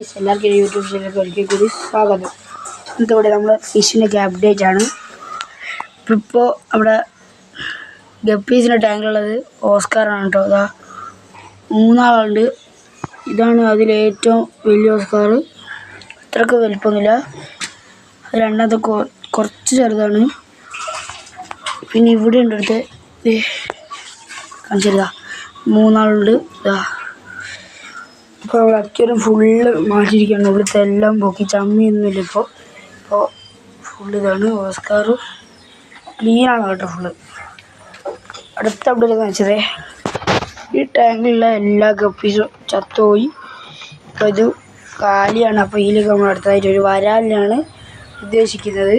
എല്ലാവർക്കും യൂട്യൂബ് ചാനലിലേക്ക് ഒരിക്കൽ കൂടി സ്വാഗതം. ഇന്നിവിടെ നമ്മൾ ഫിഷിനൊക്കെ അപ്ഡേറ്റ് ആണ്. ഇപ്പോൾ നമ്മുടെ ഗപ്പീസിൻ്റെ ടാങ്കിലുള്ളത് ഓസ്കാറാണ് കേട്ടോ. അതാ 3 ആളുണ്ട്. ഇതാണ് അതിലേറ്റവും വലിയ ഓസ്കാർ. അത്രയ്ക്ക് വലിപ്പമൊന്നുമില്ല. അത് രണ്ടാമത്തെ കുറച്ച് ചെറുതാണ്. പിന്നെ ഇവിടെ ഉണ്ട് അടുത്ത് കാണിച്ചതാ 3 ആളുണ്ട്. ഇതാ ഇപ്പോൾ അവിടെ അക്വേറിയം ഫുള്ള് മാറ്റിയിരിക്കുകയാണ്. ഇവിടുത്തെ എല്ലാം പൊക്കി ചമ്മിയൊന്നുമില്ല. ഇപ്പോൾ ഫുള്ള് ഇതാണ് ഓസ്കാർ. ക്ലീനാണ് കേട്ടോ ഫുള്ള്. അടുത്ത അപ്ഡേറ്റ് വെച്ചതേ ഈ ടാങ്കിലുള്ള എല്ലാ ഗപ്പീസും ചത്തുപോയി. അപ്പോൾ ഇത് കാലിയാണ്. അപ്പോൾ ഇതിലേക്ക് നമ്മൾ അടുത്തതായിട്ട് ഒരു വരാലിനാണ് ഉദ്ദേശിക്കുന്നത്.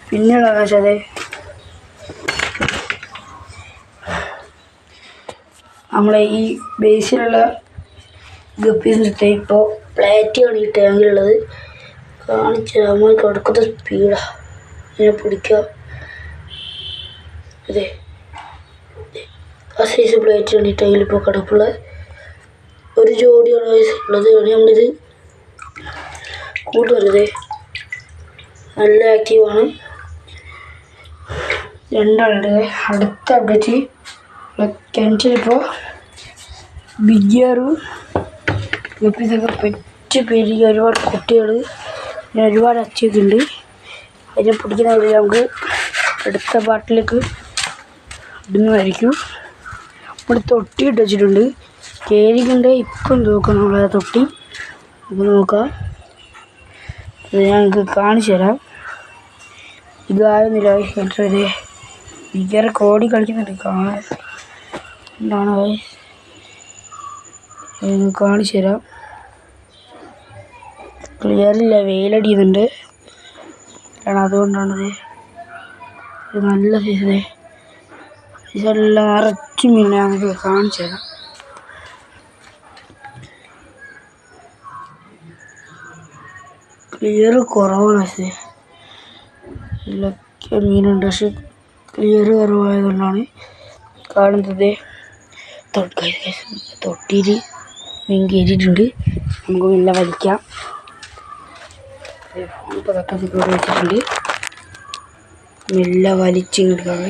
പിന്നെയുള്ളതെന്ന് വെച്ചാൽ നമ്മളെ ഈ ബേസിലുള്ള ഗപ്പീസിൻ്റെ ഇപ്പോൾ പ്ലേറ്റാണ് ഈ ടാങ്കിലുള്ളത്. കാണിച്ചാൽ നമ്മൾ കിടക്കുന്ന സ്പീഡാണ് ഇങ്ങനെ പിടിക്കുക. അതെ ആ സൈസ് പ്ലേറ്റാണ് ഈ ടാങ്കിൽ ഇപ്പോൾ കിടപ്പുള്ളത്. ഒരു ജോഡിയാണ് ഉള്ളത്. നമ്മളിത് കൂട്ടുവരുത്. നല്ല ആക്റ്റീവാണ്. 2 ആളുണ്ട്. അടുത്ത അപ്ഡേറ്റ് കിണറ്റിലിപ്പോൾ ബിഗ്ഗിയറും ഗപ്പീസൊക്കെ പെറ്റ് പെരുകി ഒരുപാട് കുട്ടികൾ പിന്നെ ഒരുപാട് അച്ചിയൊക്കെ ഉണ്ട്. അതിനെ പിടിക്കുന്ന വഴി നമുക്ക് അടുത്ത പാട്ടിലേക്ക് ഇടുന്നതായിരിക്കും. നമ്മൾ തൊട്ടി ഇട്ട് വെച്ചിട്ടുണ്ട്. കേരിക്കുണ്ട്. ഇപ്പം നോക്കാം നമ്മളെ തൊട്ടി. അപ്പോൾ നോക്കാം. അത് ഞങ്ങൾക്ക് കാണിച്ചു തരാം. ഇതായൊന്നുമില്ല. കേട്ടത് ബിഗ്ഗിയറൊക്കെ ഓടി കളിക്കുന്നുണ്ട്. കാണാൻ എന്താണ് കാണിച്ചു തരാം. ക്ലിയറില്ല, വെയിലടിയുന്നുണ്ട്. അതുകൊണ്ടാണത്. ഇത് നല്ല സൈസ് ഇതെല്ലാം നിറച്ചും മീനെ നമുക്ക് കാണിച്ചു തരാം. ക്ലിയർ കുറവാണ്. പക്ഷേ ഇതിലൊക്കെ മീനുണ്ട്. പക്ഷെ ക്ലിയർ കുറവായതുകൊണ്ടാണ് കാണുന്നത്. തൊട്ടിയിൽ മീൻ കയറ്റിയിട്ടുണ്ട്. നമുക്ക് മെല്ലെ വലിക്കാം. ഇപ്പോൾ തട്ടത്തിൽ കൂടെ വെച്ചിട്ടുണ്ട്. മെല്ലെ വലിച്ചിങ്ങെടുക്കാം.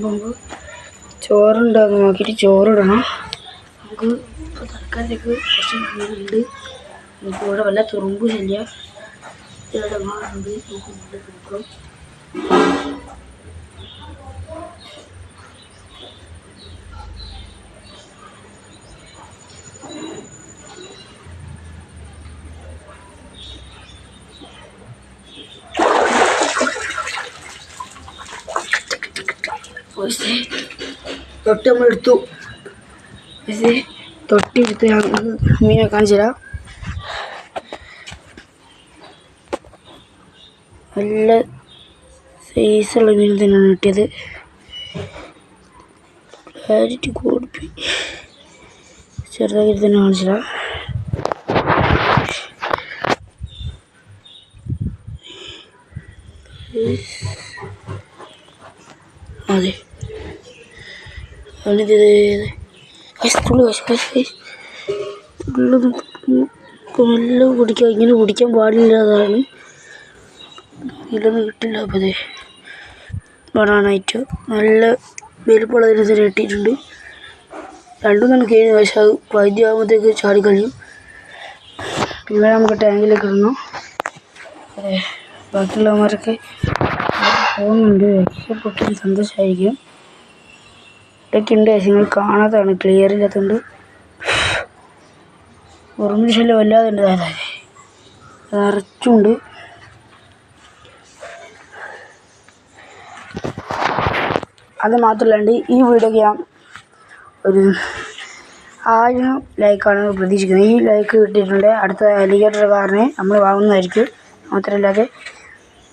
പോകുമ്പോൾ ചോറുണ്ടോയെന്ന് നോക്കിയിട്ട് ചോറിടണം. നമുക്ക് ഇപ്പോൾ തൽക്കാലത്തേക്ക് കുറച്ച് മീനുണ്ട്. നമുക്ക് ഇവിടെ വല്ല തുറുമ്പ് ശല്യ ഇവിടെ മാറുണ്ട്. നമുക്ക് ഇവിടെ കൊടുക്കണം. തൊട്ടി നമ്മളെടുത്തു. തൊട്ടി എടുത്ത് മീനെ കാണിച്ചു തരാം. നല്ല സൈസുള്ള മീൻ തന്നെയാണ് കിട്ടിയത്. ക്ലാരിറ്റി കൂടിപ്പോയി. ചെറുതായിട്ട് തന്നെ കാണിച്ചു തരാം. അതെ നല്ല പിടിക്കാം. ഇങ്ങനെ പിടിക്കാൻ പാടില്ലാതാണ്. ഇതിലൊന്നും കിട്ടില്ല. അപ്പോൾ അതെ ബനാനായിട്ട് നല്ല വലുപ്പമുള്ളതിന് തന്നെ കിട്ടിയിട്ടുണ്ട്. 2 നമുക്ക് കഴിഞ്ഞ പക്ഷേ അത് വൈദ്യമാകുമ്പോഴത്തേക്ക് ചാടിക്കളിയും. പിന്നെ നമുക്ക് ടാങ്കിലേക്ക് ഇടണം. അതെ ബാക്കിയുള്ളവന്മാരൊക്കെ പോകുന്നുണ്ട്. രക്ഷപ്പെട്ട് സന്തോഷമായിരിക്കും. ഇതൊക്കെ ഉണ്ട്. പക്ഷേ നിങ്ങൾ കാണാത്തതാണ്, ക്ലിയർ ഇല്ലാത്തതുകൊണ്ട്. ഉറുമ്പ് ശല്യം വല്ലാതെ ഉണ്ട്. നിറച്ചുണ്ട്. അത് മാത്രമല്ലാണ്ട് ഈ വീഡിയോ ഞാൻ ഒരു 1000 ലൈക്കാണ് പ്രതീക്ഷിക്കുന്നത്. ഈ ലൈക്ക് കിട്ടിയിട്ടുണ്ട് അടുത്ത അലിഗേറ്റർ കാറിനെ നമ്മൾ വാങ്ങുന്നതായിരിക്കും. മാത്രമല്ലാതെ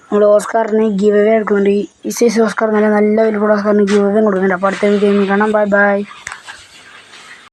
നമ്മൾ ഓസ്കാറിന് ഗീവ് അവേ എടുക്കുന്നുണ്ട്. ഈ സൈസ് ഓസ്കാർ നല്ല വിലയുള്ള ഓസ്കാറിന് ഗീവ് അവേ കൊടുക്കുന്നുണ്ട്. അപ്പോൾ അടുത്ത വീഡിയോയിൽ കാണാം. ബൈ.